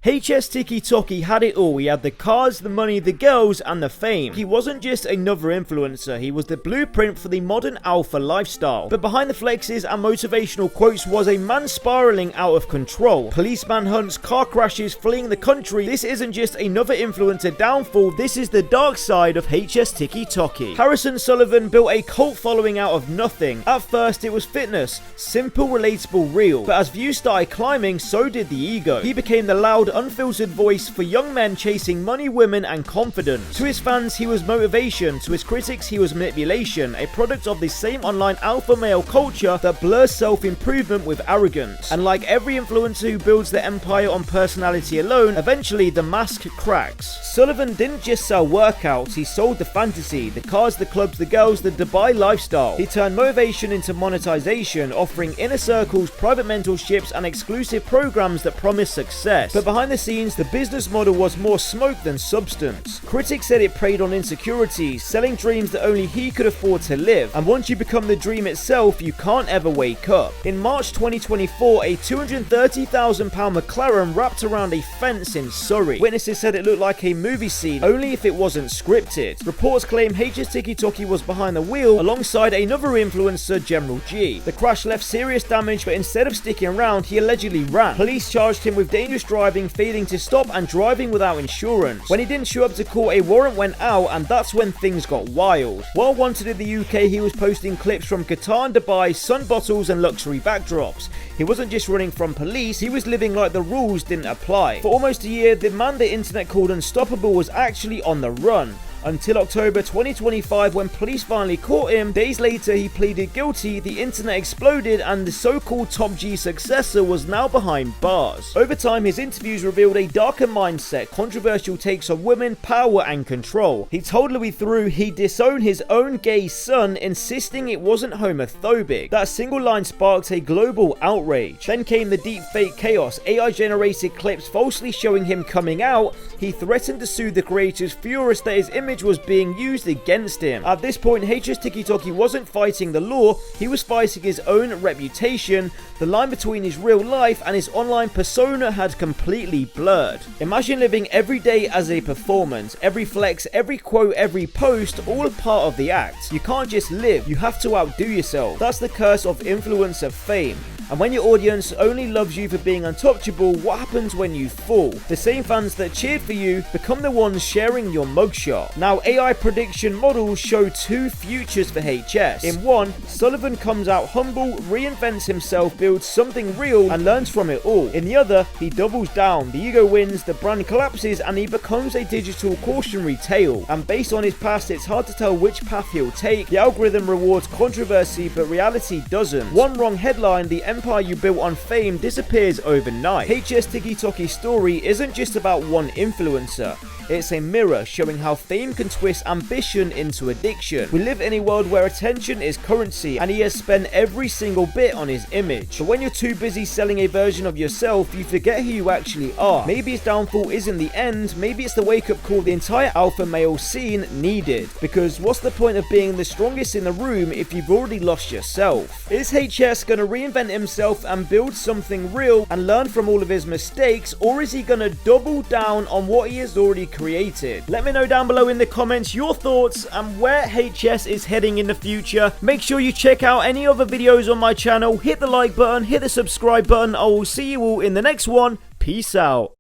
HSTikkyTokky had it all. He had the cars, the money, the girls, and the fame. He wasn't just another influencer, he was the blueprint for the modern alpha lifestyle. But behind the flexes and motivational quotes was a man spiraling out of control. Police manhunts, car crashes, fleeing the country. This isn't just another influencer downfall, this is the dark side of HSTikkyTokky. Harrison Sullivan built a cult following out of nothing. At first it was fitness, simple, relatable, real. But as views started climbing, so did the ego. He became the loud, unfiltered voice for young men chasing money, women, and confidence. To his fans, he was motivation. To his critics, he was manipulation, a product of the same online alpha male culture that blurs self-improvement with arrogance. And like every influencer who builds their empire on personality alone, eventually the mask cracks. Sullivan didn't just sell workouts, he sold the fantasy, the cars, the clubs, the girls, the Dubai lifestyle. He turned motivation into monetization, offering inner circles, private mentorships, and exclusive programs that promise success. But behind the scenes, the business model was more smoke than substance. Critics said it preyed on insecurities, selling dreams that only he could afford to live. And once you become the dream itself, you can't ever wake up. In March 2024, a £230,000 McLaren wrapped around a fence in Surrey. Witnesses said it looked like a movie scene, only if it wasn't scripted. Reports claim HSTikkyTokky was behind the wheel alongside another influencer, General G. The crash left serious damage, but instead of sticking around, he allegedly ran. Police charged him with dangerous driving, failing to stop, and driving without insurance. When he didn't show up to court, a warrant went out, and that's when things got wild. While wanted in the UK, he was posting clips from Qatar and Dubai, sun bottles, and luxury backdrops. He wasn't just running from police, he was living like the rules didn't apply. For almost a year, the man the internet called unstoppable was actually on the run. Until October 2025, when police finally caught him. Days later, he pleaded guilty, the internet exploded, and the so-called Top G successor was now behind bars. Over time, his interviews revealed a darker mindset, controversial takes on women, power, and control. He told Louis Theroux he disowned his own gay son, insisting it wasn't homophobic. That single line sparked a global outrage. Then came the deep fake chaos, AI-generated clips falsely showing him coming out. He threatened to sue the creators, furious that his image was being used against him. At this point, HSTikkyTokky wasn't fighting the law, he was fighting his own reputation. The line between his real life and his online persona had completely blurred. Imagine living every day as a performance, every flex, every quote, every post, all a part of the act. You can't just live, you have to outdo yourself. That's the curse of influencer fame. And when your audience only loves you for being untouchable, what happens when you fall? The same fans that cheered for you become the ones sharing your mugshot. Now, AI prediction models show two futures for HS. In one, Sullivan comes out humble, reinvents himself, builds something real, and learns from it all. In the other, he doubles down, the ego wins, the brand collapses, and he becomes a digital cautionary tale. And based on his past, it's hard to tell which path he'll take. The algorithm rewards controversy, but reality doesn't. One wrong headline, the empire you built on fame disappears overnight. HSTikkyTokky's story isn't just about one influencer. It's a mirror showing how fame can twist ambition into addiction. We live in a world where attention is currency, and he has spent every single bit on his image. But when you're too busy selling a version of yourself, you forget who you actually are. Maybe his downfall isn't the end, maybe it's the wake-up call the entire alpha male scene needed. Because what's the point of being the strongest in the room if you've already lost yourself? Is HS gonna reinvent himself and build something real and learn from all of his mistakes, or is he gonna double down on what he has already created? Let me know down below in the comments your thoughts and where HS is heading in the future. Make sure you check out any other videos on my channel, hit the like button, hit the subscribe button. I will see you all in the next one. Peace out.